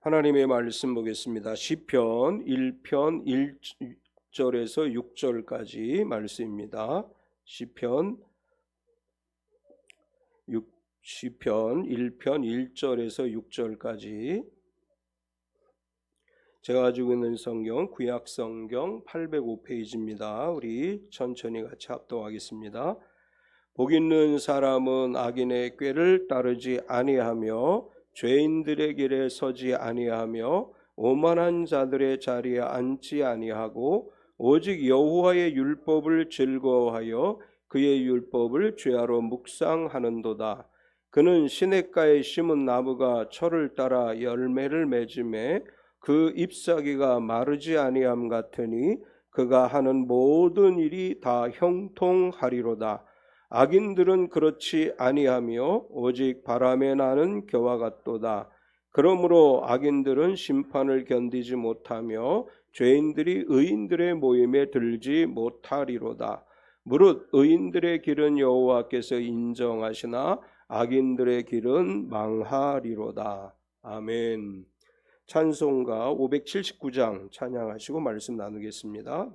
하나님의 말씀 보겠습니다. 시편 1편 1절에서 6절까지 말씀입니다. 시편 1편 1절에서 6절까지 제가 가지고 있는 성경 구약 성경 805페이지입니다. 우리 천천히 같이 합독하겠습니다. 복 있는 사람은 악인의 꾀를 따르지 아니하며 죄인들의 길에 서지 아니하며 오만한 자들의 자리에 앉지 아니하고 오직 여호와의 율법을 즐거워하여 그의 율법을 죄하러 묵상하는도다. 그는 시냇가에 심은 나무가 철을 따라 열매를 맺음에 그 잎사귀가 마르지 아니함 같으니 그가 하는 모든 일이 다 형통하리로다. 악인들은 그렇지 아니하며 오직 바람에 나는 겨와 같도다. 그러므로 악인들은 심판을 견디지 못하며 죄인들이 의인들의 모임에 들지 못하리로다. 무릇 의인들의 길은 여호와께서 인정하시나 악인들의 길은 망하리로다. 아멘. 찬송가 579장 찬양하시고 말씀 나누겠습니다.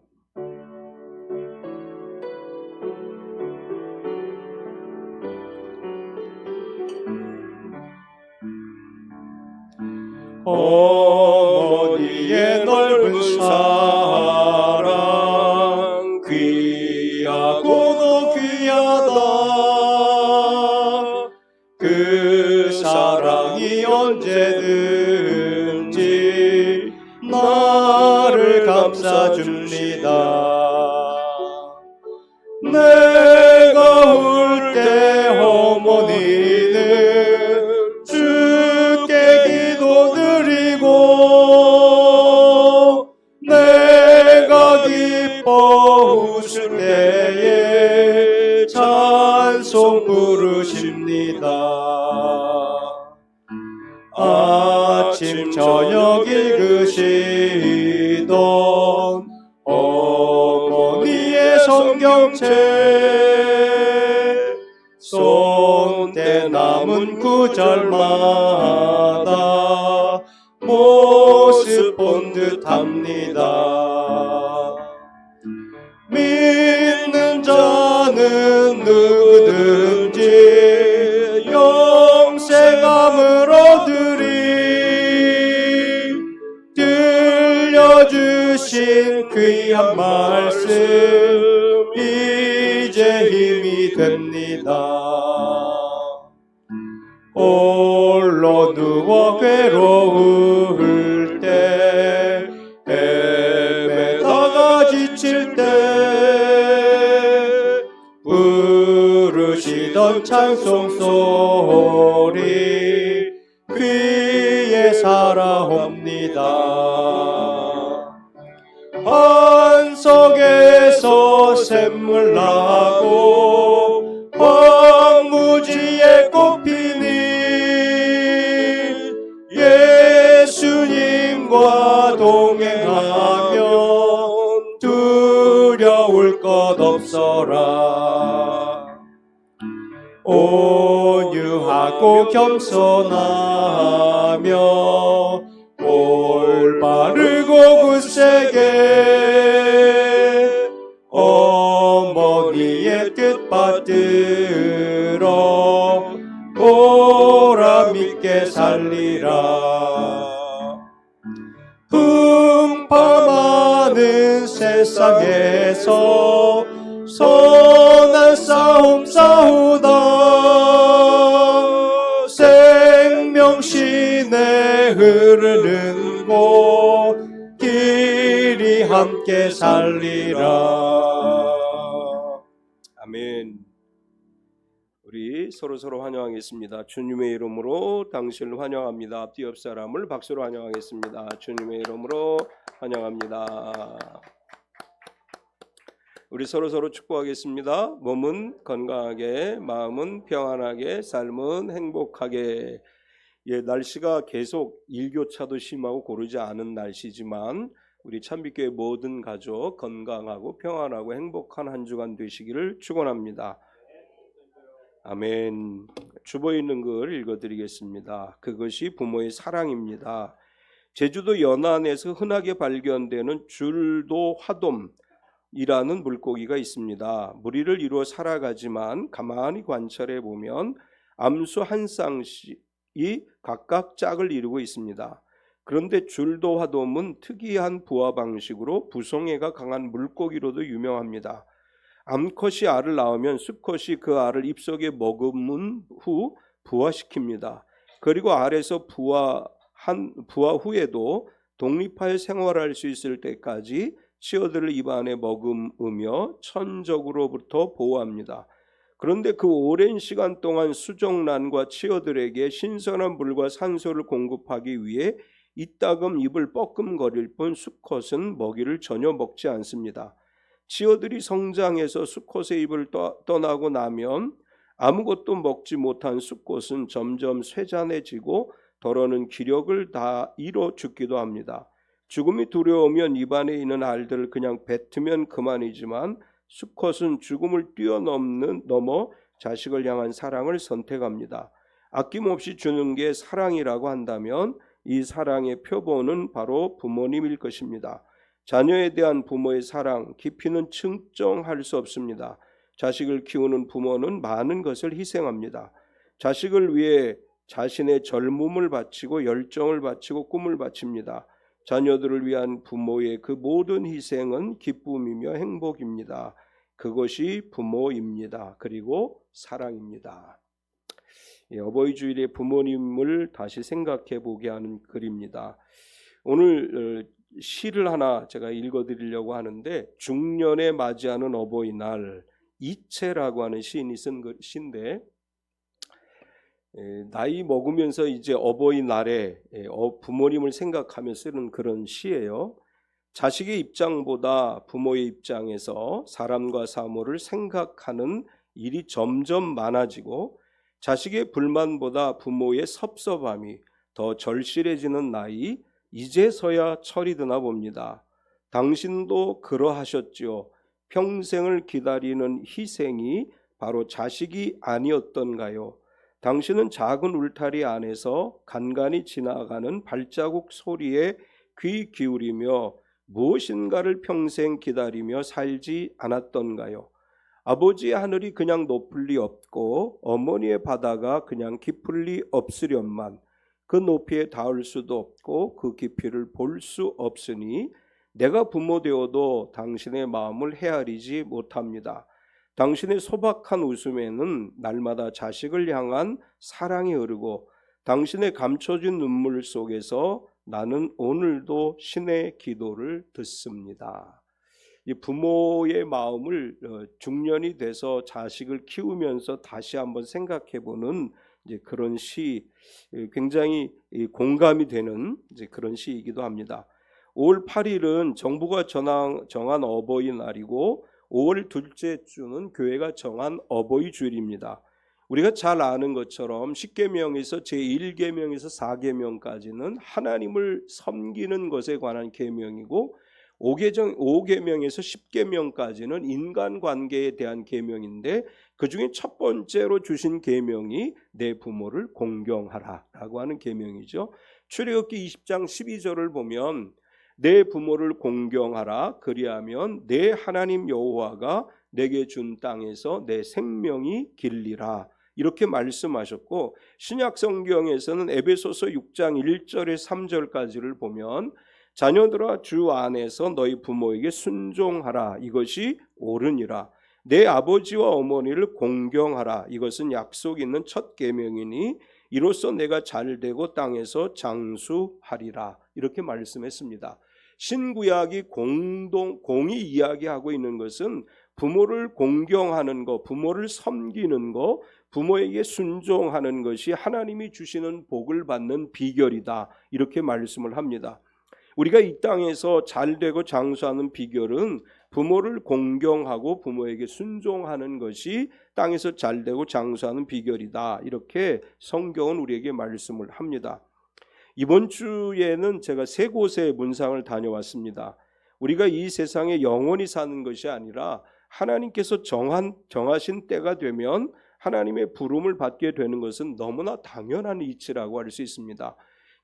어머니의 넓은 사랑 귀하고도 귀하다. 그 사랑이 언제든지 나를 감싸줍니다. 내가 울 때 어머니는 주께 기도드리고 내가 기뻐 웃을 때에 찬송 부르십니다. 아침 저녁 읽으시던 어머니의 성경책 손때 남은 구절마다 모습 본 듯합니다. 믿는 자는 누구든지 영생함을 얻으리. 들려주신 귀한 말씀 이제 힘이 됩니다. 홀로 누워 괴로울 때 헤매다가 지칠 때 부르시던 찬송 소리 귀에 살아옵니다. 반석에서 샘물 나고 황무지에 꽃피니 예수님과 동행하면 두려울 것 없어라. 온유하고 겸손하며 올바르고 굳세게 어머니의 뜻 받들어 보람있게 살리라. 풍파많은 세상에서 선한 싸움 싸우다 생명신에 흐르는 곳 길이 함께 살리라. 아멘. 우리 서로 환영하겠습니다. 주님의 이름으로 당신을 환영합니다. 앞뒤 옆 사람을 박수로 환영하겠습니다. 주님의 이름으로 환영합니다. 우리 서로 축복하겠습니다. 몸은 건강하게, 마음은 평안하게, 삶은 행복하게. 날씨가 계속 일교차도 심하고 고르지 않은 날씨지만 우리 참빛교회 모든 가족 건강하고 평안하고 행복한 한 주간 되시기를 축원합니다. 아멘. 주보에 있는 글 읽어드리겠습니다. 그것이 부모의 사랑입니다. 제주도 연안에서 흔하게 발견되는 줄도 화돔이라는 물고기가 있습니다. 무리를 이루어 살아가지만 가만히 관찰해 보면 암수 한 쌍씩 각각 짝을 이루고 있습니다. 그런데 줄도 화돔은 특이한 부화 방식으로 부성애가 강한 물고기로도 유명합니다. 암컷이 알을 낳으면 수컷이 그 알을 입속에 머금은 후 부화시킵니다. 그리고 알에서 부화 후에도 독립하여 생활할 수 있을 때까지 치어들을 입안에 머금으며 천적으로부터 보호합니다. 그런데 그 오랜 시간 동안 수정란과 치어들에게 신선한 물과 산소를 공급하기 위해 이따금 입을 뻐끔거릴 뿐 수컷은 먹이를 전혀 먹지 않습니다. 치어들이 성장해서 수컷의 입을 떠나고 나면 아무것도 먹지 못한 수컷은 점점 쇠잔해지고 더러는 기력을 다 잃어 죽기도 합니다. 죽음이 두려우면 입안에 있는 알들을 그냥 뱉으면 그만이지만 수컷은 죽음을 뛰어넘어 자식을 향한 사랑을 선택합니다. 아낌없이 주는 게 사랑이라고 한다면 이 사랑의 표본은 바로 부모님일 것입니다. 자녀에 대한 부모의 사랑 깊이는 측정할 수 없습니다. 자식을 키우는 부모는 많은 것을 희생합니다. 자식을 위해 자신의 젊음을 바치고 열정을 바치고 꿈을 바칩니다. 자녀들을 위한 부모의 그 모든 희생은 기쁨이며 행복입니다. 그것이 부모입니다. 그리고 사랑입니다. 어버이 주일에 부모님을 다시 생각해 보게 하는 글입니다. 오늘 시를 하나 제가 읽어드리려고 하는데, 중년에 맞이하는 어버이날, 이채라고 하는 시인이 쓴 시인데, 나이 먹으면서 이제 어버이날에 부모님을 생각하며 쓰는 그런 시예요. 자식의 입장보다 부모의 입장에서 사람과 사물을 생각하는 일이 점점 많아지고 자식의 불만보다 부모의 섭섭함이 더 절실해지는 나이, 이제서야 철이 드나 봅니다. 당신도 그러하셨지요. 평생을 기다리는 희생이 바로 자식이 아니었던가요? 당신은 작은 울타리 안에서 간간히 지나가는 발자국 소리에 귀 기울이며 무엇인가를 평생 기다리며 살지 않았던가요? 아버지의 하늘이 그냥 높을 리 없고 어머니의 바다가 그냥 깊을 리 없으련만 그 높이에 닿을 수도 없고 그 깊이를 볼 수 없으니 내가 부모 되어도 당신의 마음을 헤아리지 못합니다. 당신의 소박한 웃음에는 날마다 자식을 향한 사랑이 흐르고 당신의 감춰진 눈물 속에서 나는 오늘도 신의 기도를 듣습니다. 이 부모의 마음을 중년이 돼서 자식을 키우면서 다시 한번 생각해보는 이제 그런 시, 굉장히 공감이 되는 이제 그런 시이기도 합니다. 5월 8일은 정부가 정한 어버이날이고 5월 둘째 주는 교회가 정한 어버이 주일입니다. 우리가 잘 아는 것처럼 10계명에서 제1계명에서 4계명까지는 하나님을 섬기는 것에 관한 계명이고 5계명에서 10계명까지는 인간관계에 대한 계명인데 그 중에 첫 번째로 주신 계명이 내 부모를 공경하라라고 하는 계명이죠. 출애굽기 20장 12절을 보면 내 부모를 공경하라 그리하면 내 하나님 여호와가 내게 준 땅에서 내 생명이 길리라 이렇게 말씀하셨고, 신약 성경에서는 에베소서 6장 1절에 3절까지를 보면 자녀들아 주 안에서 너희 부모에게 순종하라 이것이 옳으니라. 내 아버지와 어머니를 공경하라 이것은 약속 있는 첫 계명이니 이로써 내가 잘되고 땅에서 장수하리라 이렇게 말씀했습니다. 신구약이 공이 이야기하고 있는 것은 부모를 공경하는 것, 부모를 섬기는 것, 부모에게 순종하는 것이 하나님이 주시는 복을 받는 비결이다 이렇게 말씀을 합니다. 우리가 이 땅에서 잘되고 장수하는 비결은 부모를 공경하고 부모에게 순종하는 것이 땅에서 잘되고 장수하는 비결이다 이렇게 성경은 우리에게 말씀을 합니다. 이번 주에는 제가 세 곳의 문상을 다녀왔습니다. 우리가 이 세상에 영원히 사는 것이 아니라 하나님께서 정하신 때가 되면 하나님의 부름을 받게 되는 것은 너무나 당연한 이치라고 할 수 있습니다.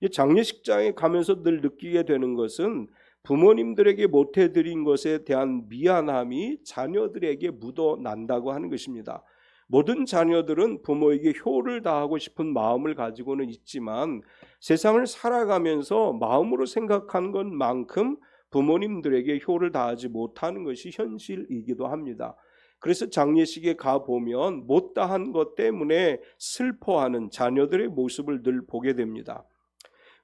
이 장례식장에 가면서 늘 느끼게 되는 것은 부모님들에게 못해드린 것에 대한 미안함이 자녀들에게 묻어난다고 하는 것입니다. 모든 자녀들은 부모에게 효를 다하고 싶은 마음을 가지고는 있지만 세상을 살아가면서 마음으로 생각한 것만큼 부모님들에게 효를 다하지 못하는 것이 현실이기도 합니다. 그래서 장례식에 가보면 못다한 것 때문에 슬퍼하는 자녀들의 모습을 늘 보게 됩니다.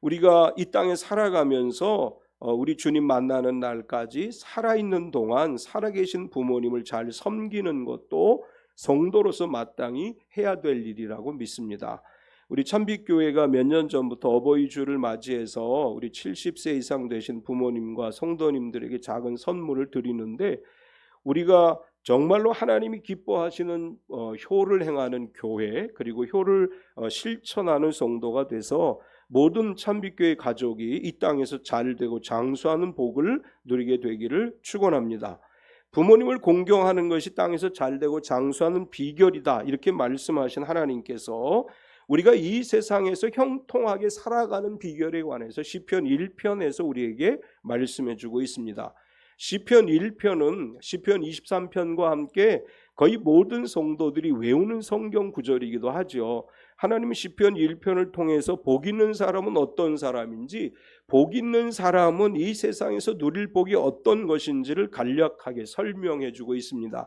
우리가 이 땅에 살아가면서 우리 주님 만나는 날까지 살아있는 동안 살아계신 부모님을 잘 섬기는 것도 성도로서 마땅히 해야 될 일이라고 믿습니다. 우리 찬빛교회가 몇 년 전부터 어버이주를 맞이해서 우리 70세 이상 되신 부모님과 성도님들에게 작은 선물을 드리는데, 우리가 정말로 하나님이 기뻐하시는 효를 행하는 교회, 그리고 효를 실천하는 성도가 돼서 모든 찬빛교회 가족이 이 땅에서 잘되고 장수하는 복을 누리게 되기를 축원합니다. 부모님을 공경하는 것이 땅에서 잘되고 장수하는 비결이다, 이렇게 말씀하신 하나님께서 우리가 이 세상에서 형통하게 살아가는 비결에 관해서 시편 1편에서 우리에게 말씀해 주고 있습니다. 시편 1편은 시편 23편과 함께 거의 모든 성도들이 외우는 성경 구절이기도 하죠. 하나님은 시편 1편을 통해서 복 있는 사람은 어떤 사람인지, 복 있는 사람은 이 세상에서 누릴 복이 어떤 것인지를 간략하게 설명해 주고 있습니다.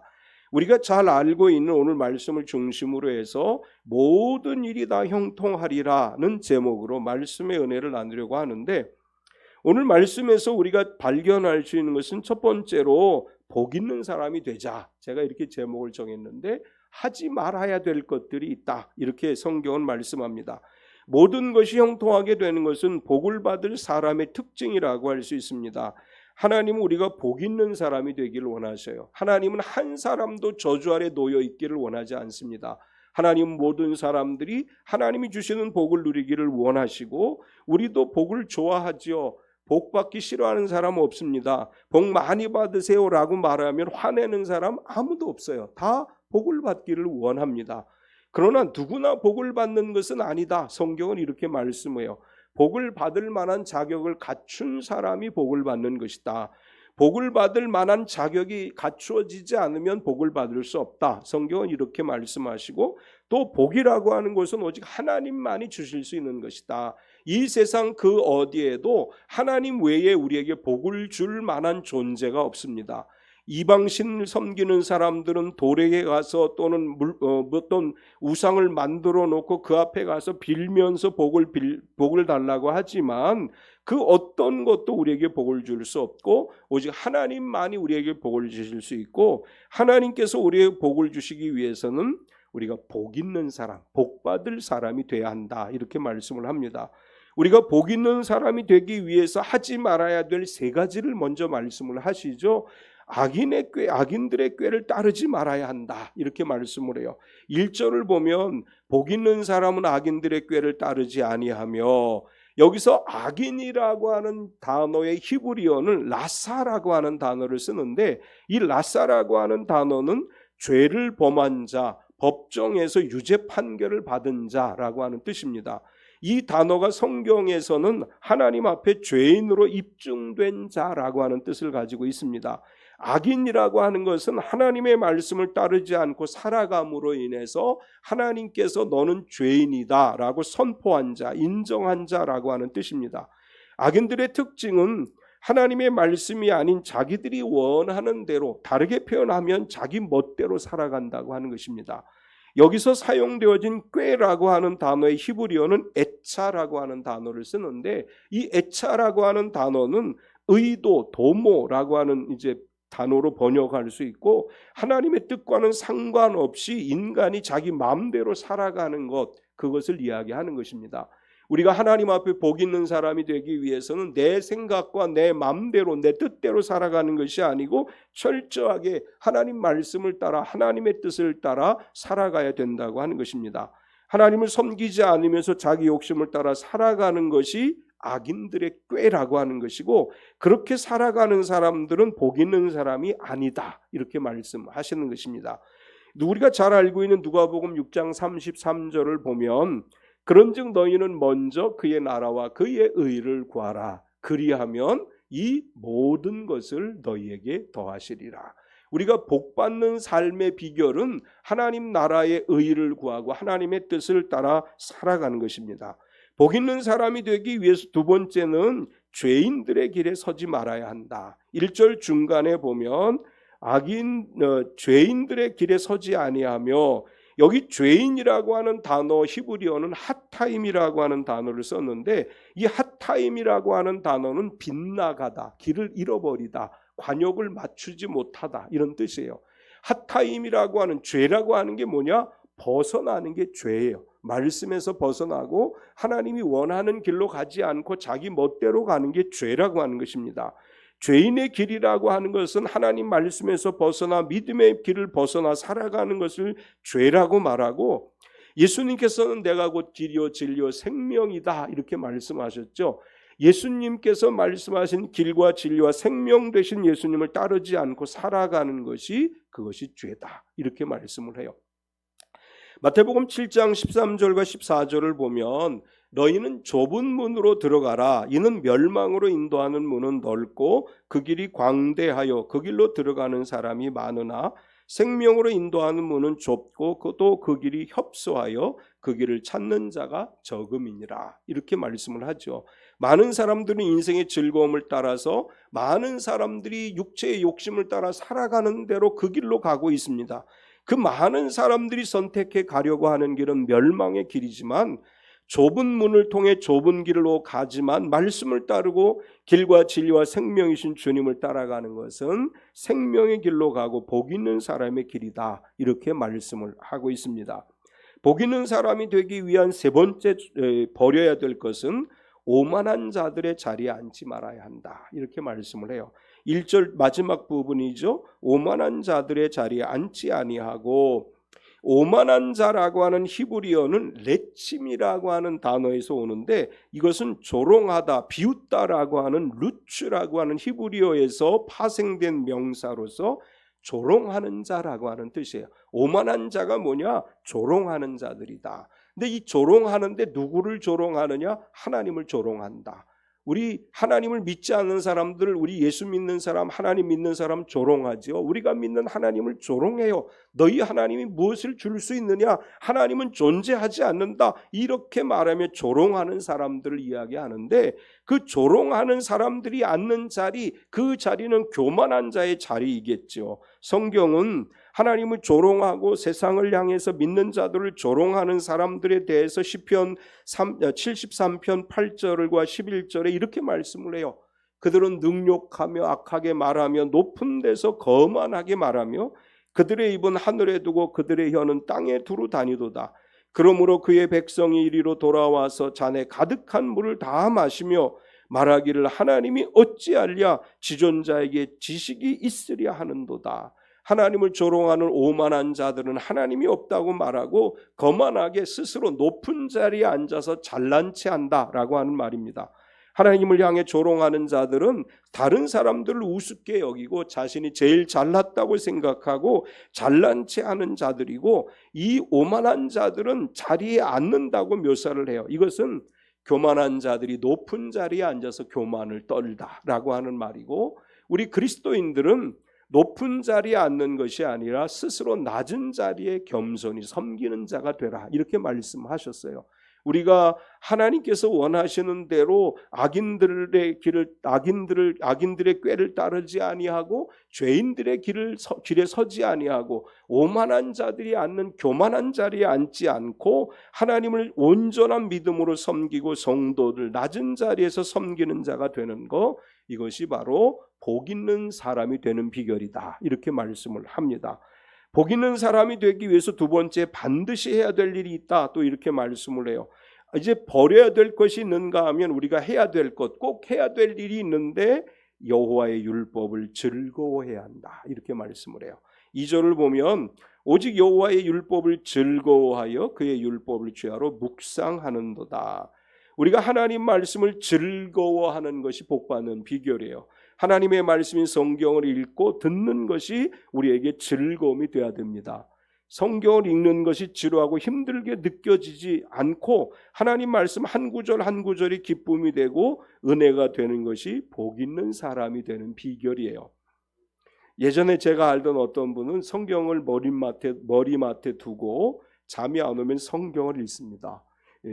우리가 잘 알고 있는 오늘 말씀을 중심으로 해서 모든 일이 다 형통하리라는 제목으로 말씀의 은혜를 나누려고 하는데, 오늘 말씀에서 우리가 발견할 수 있는 것은 첫 번째로 복 있는 사람이 되자, 제가 이렇게 제목을 정했는데 하지 말아야 될 것들이 있다, 이렇게 성경은 말씀합니다. 모든 것이 형통하게 되는 것은 복을 받을 사람의 특징이라고 할 수 있습니다. 하나님은 우리가 복 있는 사람이 되기를 원하셔요. 하나님은 한 사람도 저주 아래 놓여 있기를 원하지 않습니다. 하나님은 모든 사람들이 하나님이 주시는 복을 누리기를 원하시고, 우리도 복을 좋아하지요. 복 받기 싫어하는 사람은 없습니다. 복 많이 받으세요 라고 말하면 화내는 사람 아무도 없어요. 다 복을 받기를 원합니다. 그러나 누구나 복을 받는 것은 아니다. 성경은 이렇게 말씀해요. 복을 받을 만한 자격을 갖춘 사람이 복을 받는 것이다. 복을 받을 만한 자격이 갖추어지지 않으면 복을 받을 수 없다. 성경은 이렇게 말씀하시고, 또 복이라고 하는 것은 오직 하나님만이 주실 수 있는 것이다. 이 세상 그 어디에도 하나님 외에 우리에게 복을 줄 만한 존재가 없습니다. 이방신을 섬기는 사람들은 돌에 가서 또는 어떤 우상을 만들어 놓고 그 앞에 가서 빌면서 복을 달라고 하지만 그 어떤 것도 우리에게 복을 줄 수 없고, 오직 하나님만이 우리에게 복을 주실 수 있고, 하나님께서 우리에게 복을 주시기 위해서는 우리가 복 있는 사람, 복 받을 사람이 돼야 한다, 이렇게 말씀을 합니다. 우리가 복 있는 사람이 되기 위해서 하지 말아야 될 세 가지를 먼저 말씀을 하시죠. 악인들의 꾀를 따르지 말아야 한다, 이렇게 말씀을 해요. 1절을 보면 복 있는 사람은 악인들의 꾀를 따르지 아니하며, 여기서 악인이라고 하는 단어의 히브리어는 라사라고 하는 단어를 쓰는데, 이 라사라고 하는 단어는 죄를 범한 자, 법정에서 유죄 판결을 받은 자라고 하는 뜻입니다. 이 단어가 성경에서는 하나님 앞에 죄인으로 입증된 자라고 하는 뜻을 가지고 있습니다. 악인이라고 하는 것은 하나님의 말씀을 따르지 않고 살아감으로 인해서 하나님께서 너는 죄인이다 라고 선포한 자, 인정한 자라고 하는 뜻입니다. 악인들의 특징은 하나님의 말씀이 아닌 자기들이 원하는 대로, 다르게 표현하면 자기 멋대로 살아간다고 하는 것입니다. 여기서 사용되어진 꾀라고 하는 단어의 히브리어는 에차라고 하는 단어를 쓰는데, 이 에차라고 하는 단어는 의도, 도모라고 하는 이제 단어로 번역할 수 있고, 하나님의 뜻과는 상관없이 인간이 자기 마음대로 살아가는 것, 그것을 이야기하는 것입니다. 우리가 하나님 앞에 복 있는 사람이 되기 위해서는 내 생각과 내 마음대로, 내 뜻대로 살아가는 것이 아니고 철저하게 하나님 말씀을 따라, 하나님의 뜻을 따라 살아가야 된다고 하는 것입니다. 하나님을 섬기지 않으면서 자기 욕심을 따라 살아가는 것이 악인들의 꾀라고 하는 것이고, 그렇게 살아가는 사람들은 복 있는 사람이 아니다, 이렇게 말씀하시는 것입니다. 우리가 잘 알고 있는 누가복음 6장 33절을 보면, 그런즉 너희는 먼저 그의 나라와 그의 의를 구하라. 그리하면 이 모든 것을 너희에게 더하시리라. 우리가 복받는 삶의 비결은 하나님 나라의 의를 구하고 하나님의 뜻을 따라 살아가는 것입니다. 복 있는 사람이 되기 위해서 두 번째는 죄인들의 길에 서지 말아야 한다. 1절 중간에 보면 죄인들의 길에 서지 아니하며, 여기 죄인이라고 하는 단어 히브리어는 핫타임이라고 하는 단어를 썼는데, 이 핫타임이라고 하는 단어는 빗나가다, 길을 잃어버리다, 관역을 맞추지 못하다, 이런 뜻이에요. 핫타임이라고 하는, 죄라고 하는 게 뭐냐? 벗어나는 게 죄예요. 말씀에서 벗어나고 하나님이 원하는 길로 가지 않고 자기 멋대로 가는 게 죄라고 하는 것입니다. 죄인의 길이라고 하는 것은 하나님 말씀에서 벗어나 믿음의 길을 벗어나 살아가는 것을 죄라고 말하고, 예수님께서는 내가 곧 길이요 진리요 생명이다 이렇게 말씀하셨죠. 예수님께서 말씀하신 길과 진리와 생명 되신 예수님을 따르지 않고 살아가는 것이, 그것이 죄다 이렇게 말씀을 해요. 마태복음 7장 13절과 14절을 보면 너희는 좁은 문으로 들어가라. 이는 멸망으로 인도하는 문은 넓고 그 길이 광대하여 그 길로 들어가는 사람이 많으나 생명으로 인도하는 문은 좁고 또 그 길이 협소하여 그 길을 찾는 자가 적음이니라. 이렇게 말씀을 하죠. 많은 사람들은 인생의 즐거움을 따라서, 많은 사람들이 육체의 욕심을 따라 살아가는 대로 그 길로 가고 있습니다. 그 많은 사람들이 선택해 가려고 하는 길은 멸망의 길이지만, 좁은 문을 통해 좁은 길로 가지만 말씀을 따르고 길과 진리와 생명이신 주님을 따라가는 것은 생명의 길로 가고 복 있는 사람의 길이다 이렇게 말씀을 하고 있습니다. 복 있는 사람이 되기 위한 세 번째 버려야 될 것은 오만한 자들의 자리에 앉지 말아야 한다 이렇게 말씀을 해요. 1절 마지막 부분이죠. 오만한 자들의 자리에 앉지 아니하고, 오만한 자라고 하는 히브리어는 레침이라고 하는 단어에서 오는데, 이것은 조롱하다, 비웃다라고 하는 루츠라고 하는 히브리어에서 파생된 명사로서 조롱하는 자라고 하는 뜻이에요. 오만한 자가 뭐냐? 조롱하는 자들이다. 근데 이 조롱하는데 누구를 조롱하느냐? 하나님을 조롱한다. 우리 하나님을 믿지 않는 사람들, 우리 예수 믿는 사람, 하나님 믿는 사람 조롱하죠. 우리가 믿는 하나님을 조롱해요. 너희 하나님이 무엇을 줄 수 있느냐? 하나님은 존재하지 않는다. 이렇게 말하며 조롱하는 사람들을 이야기하는데, 그 조롱하는 사람들이 앉는 자리, 그 자리는 교만한 자의 자리이겠죠. 성경은 하나님을 조롱하고 세상을 향해서 믿는 자들을 조롱하는 사람들에 대해서 시편 73편 8절과 11절에 이렇게 말씀을 해요. 그들은 능욕하며 악하게 말하며 높은 데서 거만하게 말하며 그들의 입은 하늘에 두고 그들의 혀는 땅에 두루 다니도다. 그러므로 그의 백성이 이리로 돌아와서 잔에 가득한 물을 다 마시며 말하기를 하나님이 어찌하랴 지존자에게 지식이 있으랴 하는도다. 하나님을 조롱하는 오만한 자들은 하나님이 없다고 말하고 거만하게 스스로 높은 자리에 앉아서 잘난 체 한다라고 하는 말입니다. 하나님을 향해 조롱하는 자들은 다른 사람들을 우습게 여기고 자신이 제일 잘났다고 생각하고 잘난 체 하는 자들이고, 이 오만한 자들은 자리에 앉는다고 묘사를 해요. 이것은 교만한 자들이 높은 자리에 앉아서 교만을 떨다라고 하는 말이고, 우리 그리스도인들은 높은 자리에 앉는 것이 아니라 스스로 낮은 자리에 겸손히 섬기는 자가 되라 이렇게 말씀하셨어요. 우리가 하나님께서 원하시는 대로 악인들의 꾀를 따르지 아니하고 죄인들의 길에 서지 아니하고 오만한 자들이 앉는 교만한 자리에 앉지 않고 하나님을 온전한 믿음으로 섬기고 성도들 낮은 자리에서 섬기는 자가 되는 것, 이것이 바로 복 있는 사람이 되는 비결이다 이렇게 말씀을 합니다. 복 있는 사람이 되기 위해서 두 번째 반드시 해야 될 일이 있다 또 이렇게 말씀을 해요. 이제 버려야 될 것이 있는가 하면 우리가 해야 될 것, 꼭 해야 될 일이 있는데 여호와의 율법을 즐거워해야 한다 이렇게 말씀을 해요. 2절을 보면 오직 여호와의 율법을 즐거워하여 그의 율법을 취하러 묵상하는도다. 우리가 하나님 말씀을 즐거워하는 것이 복받는 비결이에요. 하나님의 말씀인 성경을 읽고 듣는 것이 우리에게 즐거움이 되어야 됩니다. 성경을 읽는 것이 지루하고 힘들게 느껴지지 않고 하나님 말씀 한 구절 한 구절이 기쁨이 되고 은혜가 되는 것이 복 있는 사람이 되는 비결이에요. 예전에 제가 알던 어떤 분은 성경을 머리맡에 두고 잠이 안 오면 성경을 읽습니다.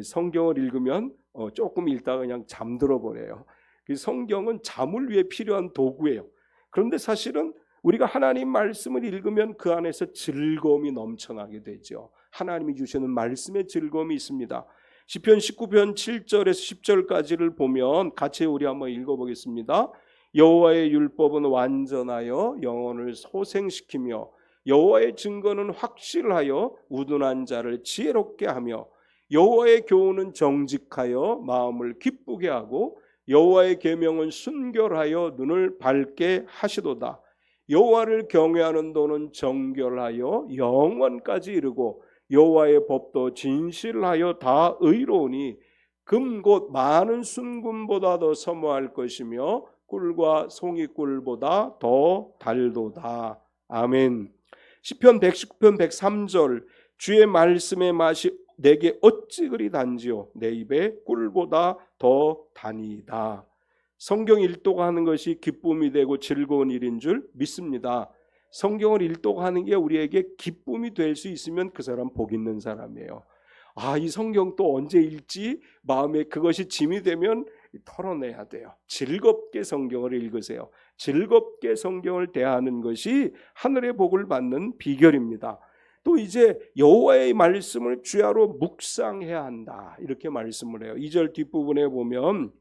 성경을 읽으면 조금 읽다가 그냥 잠들어 버려요. 성경은 잠을 위해 필요한 도구예요. 그런데 사실은 우리가 하나님 말씀을 읽으면 그 안에서 즐거움이 넘쳐나게 되죠. 하나님이 주시는 말씀의 즐거움이 있습니다. 시편 19편 7절에서 10절까지를 보면 같이 우리 한번 읽어보겠습니다. 여호와의 율법은 완전하여 영혼을 소생시키며 여호와의 증거는 확실하여 우둔한 자를 지혜롭게 하며 여호와의 교훈은 정직하여 마음을 기쁘게 하고 여호와의 계명은 순결하여 눈을 밝게 하시도다. 여호와를 경외하는 도는 정결하여 영원까지 이르고 여호와의 법도 진실하여 다 의로우니 금 곧 많은 순금보다 더 선무할 것이며 꿀과 송이꿀보다 더 달도다. 아멘. 시편 119편 103절 주의 말씀의 맛이 내게 어찌 그리 단지요 내 입에 꿀보다 더 다니다. 성경 일독하는 것이 기쁨이 되고 즐거운 일인 줄 믿습니다. 성경을 일독하는 게 우리에게 기쁨이 될 수 있으면 그 사람 복 있는 사람이에요. 이 성경 또 언제 읽지? 마음에 그것이 짐이 되면 털어내야 돼요. 즐겁게 성경을 읽으세요. 즐겁게 성경을 대하는 것이 하늘의 복을 받는 비결입니다. 또 이제 여호와의 말씀을 주야로 묵상해야 한다 이렇게 말씀을 해요. 2절 뒷부분에 보면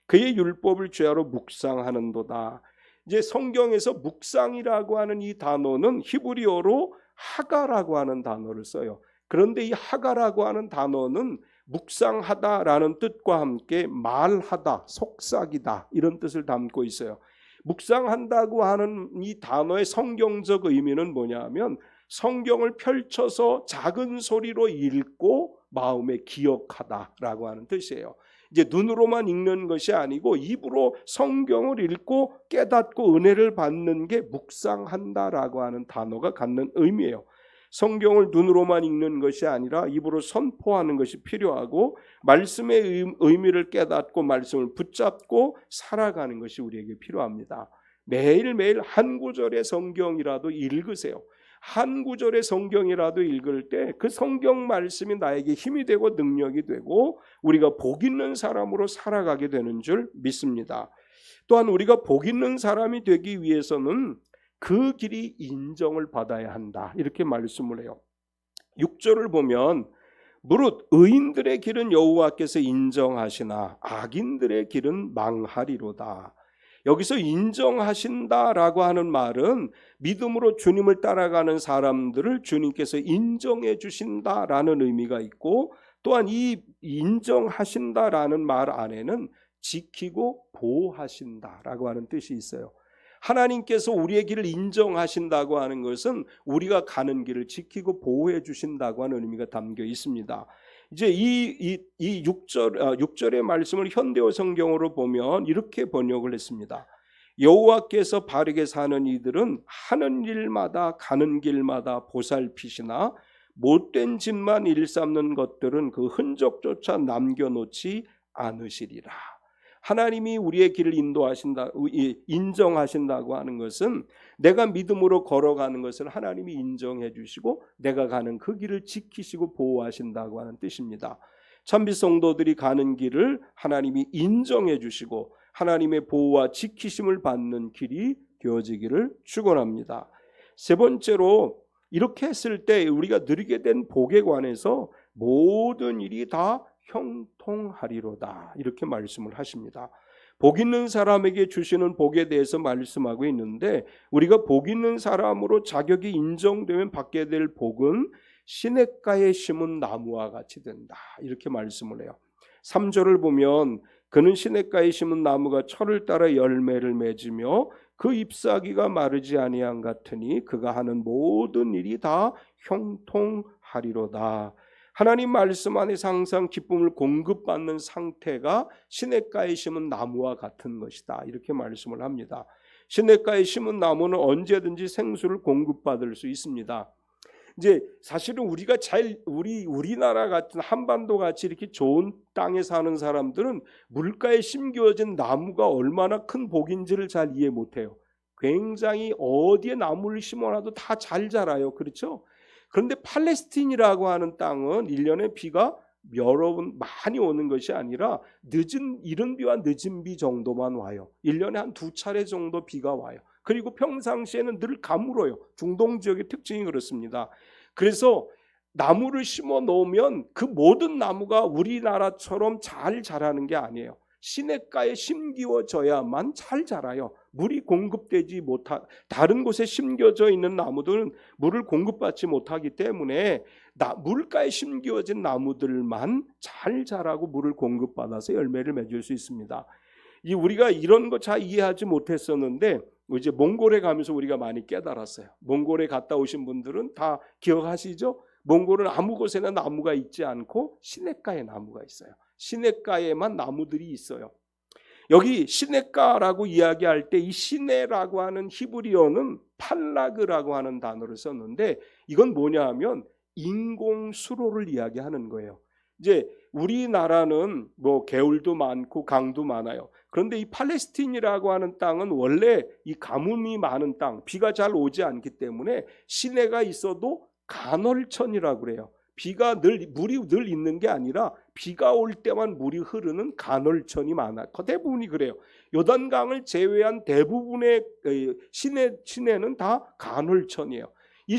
그의 율법을 주야로 묵상하는도다. 이제 성경에서 묵상이라고 하는 이 단어는 히브리어로 하가라고 하는 단어를 써요. 그런데 이 하가라고 하는 단어는 묵상하다라는 뜻과 함께 말하다, 속삭이다 이런 뜻을 담고 있어요. 묵상한다고 하는 이 단어의 성경적 의미는 뭐냐면 성경을 펼쳐서 작은 소리로 읽고 마음에 기억하다라고 하는 뜻이에요. 이제 눈으로만 읽는 것이 아니고 입으로 성경을 읽고 깨닫고 은혜를 받는 게 묵상한다라고 하는 단어가 갖는 의미예요. 성경을 눈으로만 읽는 것이 아니라 입으로 선포하는 것이 필요하고 말씀의 의미를 깨닫고 말씀을 붙잡고 살아가는 것이 우리에게 필요합니다. 매일매일 한 구절의 성경이라도 읽으세요. 한 구절의 성경이라도 읽을 때 그 성경 말씀이 나에게 힘이 되고 능력이 되고 우리가 복 있는 사람으로 살아가게 되는 줄 믿습니다. 또한 우리가 복 있는 사람이 되기 위해서는 그 길이 인정을 받아야 한다 이렇게 말씀을 해요. 6절을 보면 무릇 의인들의 길은 여호와께서 인정하시나 악인들의 길은 망하리로다. 여기서 인정하신다라고 하는 말은 믿음으로 주님을 따라가는 사람들을 주님께서 인정해 주신다라는 의미가 있고 또한 이 인정하신다라는 말 안에는 지키고 보호하신다라고 하는 뜻이 있어요. 하나님께서 우리의 길을 인정하신다고 하는 것은 우리가 가는 길을 지키고 보호해 주신다고 하는 의미가 담겨 있습니다. 이제 이 6절의 말씀을 현대어 성경으로 보면 이렇게 번역을 했습니다. 여호와께서 바르게 사는 이들은 하는 일마다 가는 길마다 보살피시나 못된 짓만 일삼는 것들은 그 흔적조차 남겨놓지 않으시리라. 하나님이 우리의 길을 인정하신다고 하는 것은 내가 믿음으로 걸어가는 것을 하나님이 인정해 주시고 내가 가는 그 길을 지키시고 보호하신다고 하는 뜻입니다. 참빛 성도들이 가는 길을 하나님이 인정해 주시고 하나님의 보호와 지키심을 받는 길이 되어지기를 축원합니다. 세 번째로 이렇게 했을 때 우리가 누리게 된 복에 관해서 모든 일이 다 형통하리로다 이렇게 말씀을 하십니다. 복 있는 사람에게 주시는 복에 대해서 말씀하고 있는데 우리가 복 있는 사람으로 자격이 인정되면 받게 될 복은 시냇가에 심은 나무와 같이 된다 이렇게 말씀을 해요. 3절을 보면 그는 시냇가에 심은 나무가 철을 따라 열매를 맺으며 그 잎사귀가 마르지 아니한 같으니 그가 하는 모든 일이 다 형통하리로다. 하나님 말씀 안에서 항상 기쁨을 공급받는 상태가 시냇가에 심은 나무와 같은 것이다 이렇게 말씀을 합니다. 시냇가에 심은 나무는 언제든지 생수를 공급받을 수 있습니다. 이제 사실은 우리가 우리나라 같은 한반도 같이 이렇게 좋은 땅에 사는 사람들은 물가에 심겨진 나무가 얼마나 큰 복인지를 잘 이해 못해요. 굉장히 어디에 나무를 심어놔도 다 잘 자라요. 그렇죠? 그런데 팔레스틴이라고 하는 땅은 1년에 비가 여러 번 많이 오는 것이 아니라 이른 비와 늦은 비 정도만 와요. 1년에 한 2차례 정도 비가 와요. 그리고 평상시에는 늘 가물어요. 중동 지역의 특징이 그렇습니다. 그래서 나무를 심어 놓으면 그 모든 나무가 우리나라처럼 잘 자라는 게 아니에요. 시냇가에 심기워져야만 잘 자라요. 물이 공급되지 다른 곳에 심겨져 있는 나무들은 물을 공급받지 못하기 때문에 물가에 심겨진 나무들만 잘 자라고 물을 공급받아서 열매를 맺을 수 있습니다. 우리가 이런 거 잘 이해하지 못했었는데 이제 몽골에 가면서 우리가 많이 깨달았어요. 몽골에 갔다 오신 분들은 다 기억하시죠? 몽골은 아무 곳에나 나무가 있지 않고 시냇가에 나무가 있어요. 시냇가에만 나무들이 있어요. 여기 시냇가라고 이야기할 때 이 시내라고 하는 히브리어는 팔라그라고 하는 단어를 썼는데 이건 뭐냐 하면 인공수로를 이야기하는 거예요. 이제 우리나라는 뭐 개울도 많고 강도 많아요. 그런데 이 팔레스틴이라고 하는 땅은 원래 이 가뭄이 많은 땅, 비가 잘 오지 않기 때문에 시내가 있어도 간헐천이라고 그래요. 물이 늘 있는 게 아니라 비가 올 때만 물이 흐르는 간헐천이 많아요. 대부분이 그래요. 요단강을 제외한 대부분의 시내는 다 간헐천이에요. 이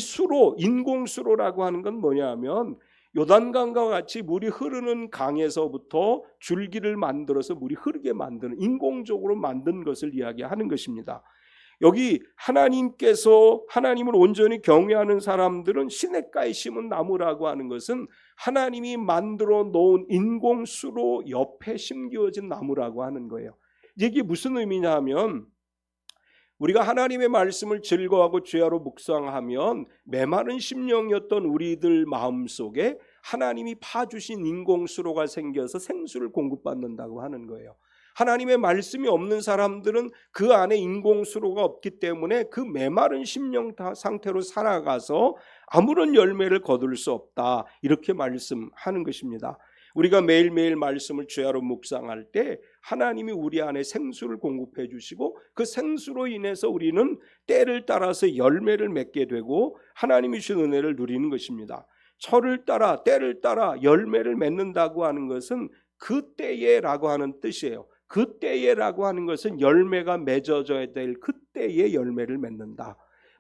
인공수로라고 하는 건 뭐냐면 요단강과 같이 물이 흐르는 강에서부터 줄기를 만들어서 물이 흐르게 만드는 인공적으로 만든 것을 이야기하는 것입니다. 여기 하나님을 온전히 경외하는 사람들은 시냇가에 심은 나무라고 하는 것은 하나님이 만들어 놓은 인공수로 옆에 심겨진 나무라고 하는 거예요. 이게 무슨 의미냐 하면 우리가 하나님의 말씀을 즐거워하고 죄하로 묵상하면 메마른 심령이었던 우리들 마음속에 하나님이 파주신 인공수로가 생겨서 생수를 공급받는다고 하는 거예요. 하나님의 말씀이 없는 사람들은 그 안에 인공수로가 없기 때문에 그 메마른 심령 상태로 살아가서 아무런 열매를 거둘 수 없다, 이렇게 말씀하는 것입니다. 우리가 매일매일 말씀을 죄하로 묵상할 때 하나님이 우리 안에 생수를 공급해 주시고 그 생수로 인해서 우리는 때를 따라서 열매를 맺게 되고 하나님이 주신 은혜를 누리는 것입니다. 철을 따라 때를 따라 열매를 맺는다고 하는 것은 그때에라고 하는 뜻이에요. 그때에라고 하는 것은 열매가 맺어져야 될 그때에 열매를 맺는다.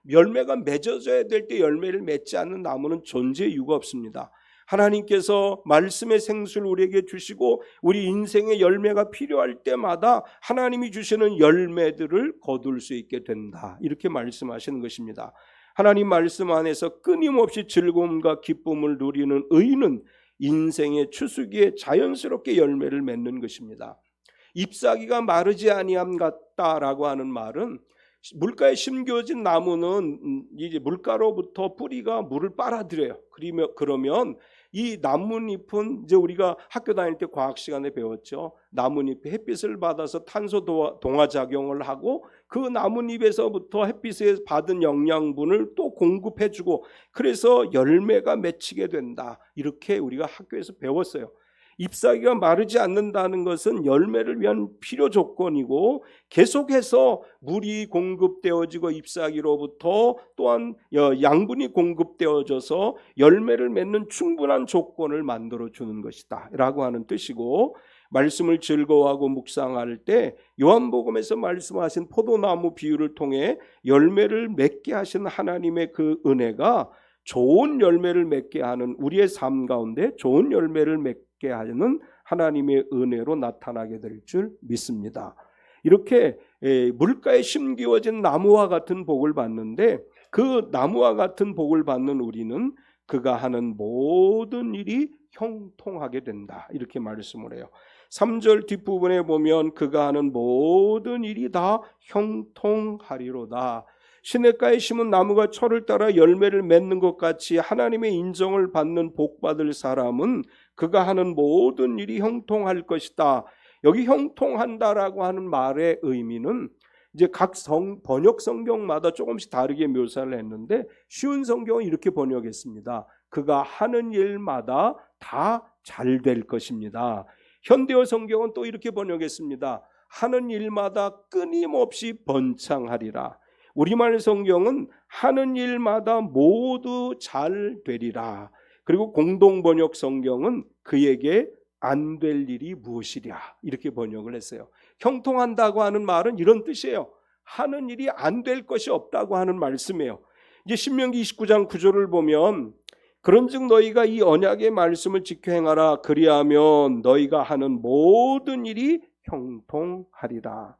열매가 맺어져야 될 때 열매를 맺지 않는 나무는 존재의 이유가 없습니다. 하나님께서 말씀의 생수를 우리에게 주시고 우리 인생의 열매가 필요할 때마다 하나님이 주시는 열매들을 거둘 수 있게 된다, 이렇게 말씀하시는 것입니다. 하나님 말씀 안에서 끊임없이 즐거움과 기쁨을 누리는 의인은 인생의 추수기에 자연스럽게 열매를 맺는 것입니다. ip사귀가 마르지 아니함 같다라고 하는 말은 물가에 심겨진 나무는 이제 물가로부터 뿌리가 물을 빨아들여요. 그러면 이 나뭇잎은 이제 우리가 학교 다닐 때 과학 시간에 배웠죠. 나뭇잎이 햇빛을 받아서 탄소 동화 작용을 하고 그 나뭇잎에서부터 햇빛에 받은 영양분을 또 공급해주고 그래서 열매가 맺히게 된다, 이렇게 우리가 학교에서 배웠어요. 잎사귀가 마르지 않는다는 것은 열매를 위한 필요 조건이고 계속해서 물이 공급되어지고 잎사귀로부터 또한 양분이 공급되어져서 열매를 맺는 충분한 조건을 만들어주는 것이다 라고 하는 뜻이고, 말씀을 즐거워하고 묵상할 때 요한복음에서 말씀하신 포도나무 비유를 통해 열매를 맺게 하신 하나님의 그 은혜가 좋은 열매를 맺게 하는 우리의 삶 가운데 좋은 열매를 맺게 하는 하나님의 은혜로 나타나게 될 줄 믿습니다. 이렇게 물가에 심기워진 나무와 같은 복을 받는데 그 나무와 같은 복을 받는 우리는 그가 하는 모든 일이 형통하게 된다, 이렇게 말씀을 해요. 3절 뒷부분에 보면 그가 하는 모든 일이 다 형통하리로다. 시냇가에 심은 나무가 철을 따라 열매를 맺는 것 같이 하나님의 인정을 받는 복받을 사람은 그가 하는 모든 일이 형통할 것이다. 여기 형통한다라고 하는 말의 의미는 이제 각 번역 성경마다 조금씩 다르게 묘사를 했는데 쉬운 성경은 이렇게 번역했습니다. 그가 하는 일마다 다 잘 될 것입니다. 현대어 성경은 또 이렇게 번역했습니다. 하는 일마다 끊임없이 번창하리라. 우리말 성경은 하는 일마다 모두 잘 되리라. 그리고 공동 번역 성경은 그에게 안 될 일이 무엇이랴 이렇게 번역을 했어요. 형통한다고 하는 말은 이런 뜻이에요. 하는 일이 안 될 것이 없다고 하는 말씀이에요. 이제 신명기 29장 9절을 보면 그런즉 너희가 이 언약의 말씀을 지켜 행하라. 그리하면 너희가 하는 모든 일이 형통하리라.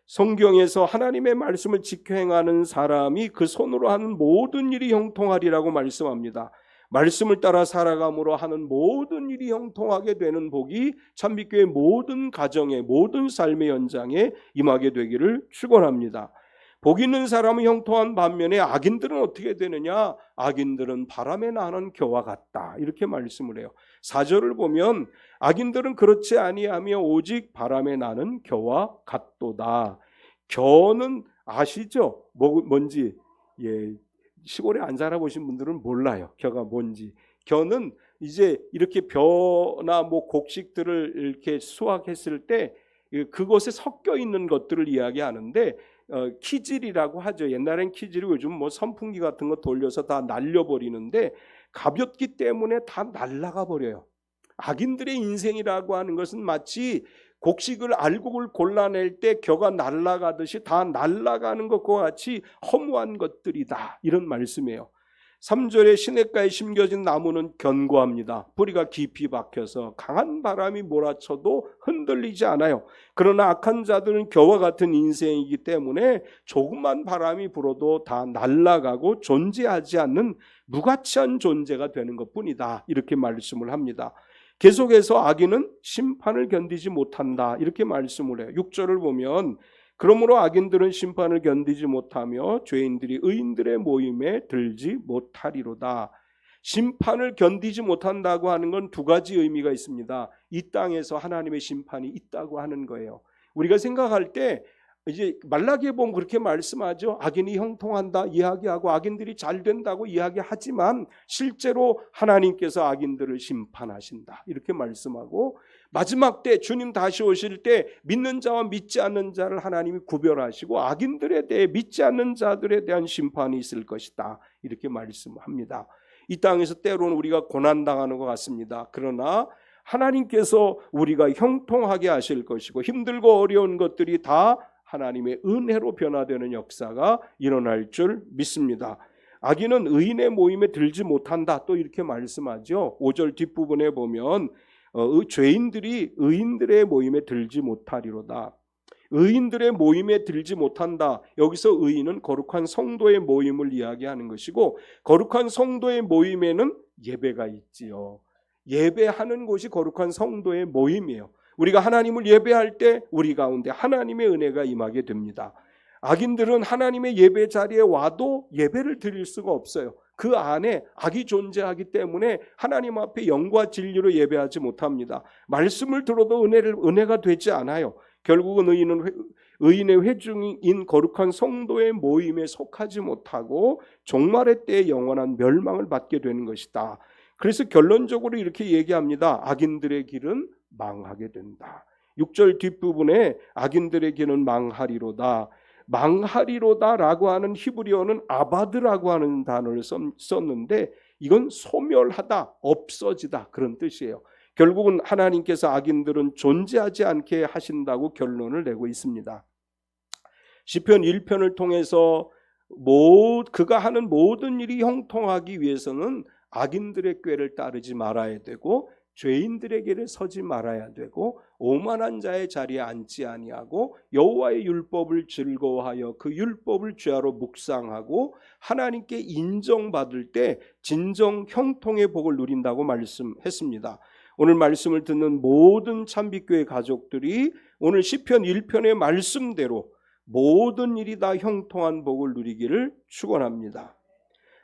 성경에서 하나님의 말씀을 지켜 행하는 사람이 그 손으로 하는 모든 일이 형통하리라고 말씀합니다. 말씀을 따라 살아감으로 하는 모든 일이 형통하게 되는 복이 찬빛교회 모든 가정의 모든 삶의 현장에 임하게 되기를 축원합니다. 복 있는 사람은 형통한 반면에 악인들은 어떻게 되느냐? 악인들은 바람에 나는 겨와 같다 이렇게 말씀을 해요. 4절을 보면 악인들은 그렇지 아니하며 오직 바람에 나는 겨와 같도다. 겨는 아시죠? 뭔지 시골에 안 살아보신 분들은 몰라요. 겨가 뭔지. 겨는 이제 이렇게 벼나 곡식들을 이렇게 수확했을 때 그것에 섞여 있는 것들을 이야기하는데 키질이라고 하죠. 옛날엔 키질이 요즘 선풍기 같은 거 돌려서 다 날려버리는데 가볍기 때문에 다 날아가 버려요. 악인들의 인생이라고 하는 것은 마치 곡식을 알곡을 골라낼 때 겨가 날아가듯이 다 날아가는 것과 같이 허무한 것들이다 이런 말씀이에요. 3절에 시냇가에 심겨진 나무는 견고합니다. 뿌리가 깊이 박혀서 강한 바람이 몰아쳐도 흔들리지 않아요. 그러나 악한 자들은 겨와 같은 인생이기 때문에 조금만 바람이 불어도 다 날아가고 존재하지 않는 무가치한 존재가 되는 것뿐이다 이렇게 말씀을 합니다. 계속해서 악인은 심판을 견디지 못한다 이렇게 말씀을 해요. 6절을 보면 그러므로 악인들은 심판을 견디지 못하며 죄인들이 의인들의 모임에 들지 못하리로다. 심판을 견디지 못한다고 하는 건 두 가지 의미가 있습니다. 이 땅에서 하나님의 심판이 있다고 하는 거예요. 우리가 생각할 때 이제 말라기에 보면 그렇게 말씀하죠. 악인이 형통한다 이야기하고 악인들이 잘 된다고 이야기하지만 실제로 하나님께서 악인들을 심판하신다 이렇게 말씀하고 마지막 때 주님 다시 오실 때 믿는 자와 믿지 않는 자를 하나님이 구별하시고 악인들에 대해 믿지 않는 자들에 대한 심판이 있을 것이다 이렇게 말씀합니다. 이 땅에서 때로는 우리가 고난당하는 것 같습니다. 그러나 하나님께서 우리가 형통하게 하실 것이고 힘들고 어려운 것들이 다 하나님의 은혜로 변화되는 역사가 일어날 줄 믿습니다. 악인은 의인의 모임에 들지 못한다 또 이렇게 말씀하죠. 5절 뒷부분에 보면 죄인들이 의인들의 모임에 들지 못하리로다. 의인들의 모임에 들지 못한다. 여기서 의인은 거룩한 성도의 모임을 이야기하는 것이고 거룩한 성도의 모임에는 예배가 있지요. 예배하는 곳이 거룩한 성도의 모임이에요. 우리가 하나님을 예배할 때 우리 가운데 하나님의 은혜가 임하게 됩니다. 악인들은 하나님의 예배 자리에 와도 예배를 드릴 수가 없어요. 그 안에 악이 존재하기 때문에 하나님 앞에 영과 진리로 예배하지 못합니다. 말씀을 들어도 은혜가 되지 않아요. 결국은 의인의 회중인 거룩한 성도의 모임에 속하지 못하고 종말의 때에 영원한 멸망을 받게 되는 것이다. 그래서 결론적으로 이렇게 얘기합니다. 악인들의 길은 망하게 된다. 6절 뒷부분에 악인들의 길은 망하리로다. 망하리로다라고 하는 히브리어는 아바드라고 하는 단어를 썼는데 이건 소멸하다, 없어지다 그런 뜻이에요. 결국은 하나님께서 악인들은 존재하지 않게 하신다고 결론을 내고 있습니다. 시편 1편을 통해서 그가 하는 모든 일이 형통하기 위해서는 악인들의 꾀를 따르지 말아야 되고 죄인들의 길에 서지 말아야 되고 오만한 자의 자리에 앉지 아니하고 여호와의 율법을 즐거워하여 그 율법을 죄하로 묵상하고 하나님께 인정받을 때 진정 형통의 복을 누린다고 말씀했습니다. 오늘 말씀을 듣는 모든 찬빛교회 가족들이 오늘 시편 1편의 말씀대로 모든 일이 다 형통한 복을 누리기를 축원합니다.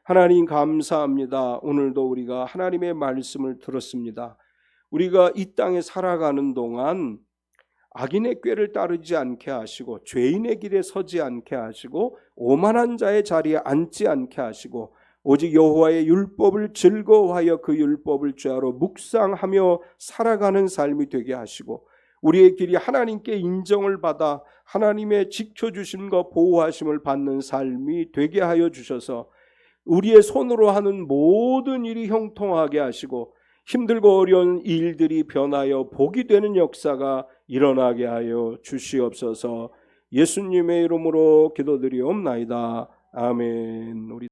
하나님 감사합니다. 오늘도 우리가 하나님의 말씀을 들었습니다. 우리가 이 땅에 살아가는 동안 악인의 꾀를 따르지 않게 하시고 죄인의 길에 서지 않게 하시고 오만한 자의 자리에 앉지 않게 하시고 오직 여호와의 율법을 즐거워하여 그 율법을 죄하러 묵상하며 살아가는 삶이 되게 하시고 우리의 길이 하나님께 인정을 받아 하나님의 지켜주심과 보호하심을 받는 삶이 되게 하여 주셔서 우리의 손으로 하는 모든 일이 형통하게 하시고 힘들고 어려운 일들이 변하여 복이 되는 역사가 일어나게 하여 주시옵소서. 예수님의 이름으로 기도드리옵나이다. 아멘. 우리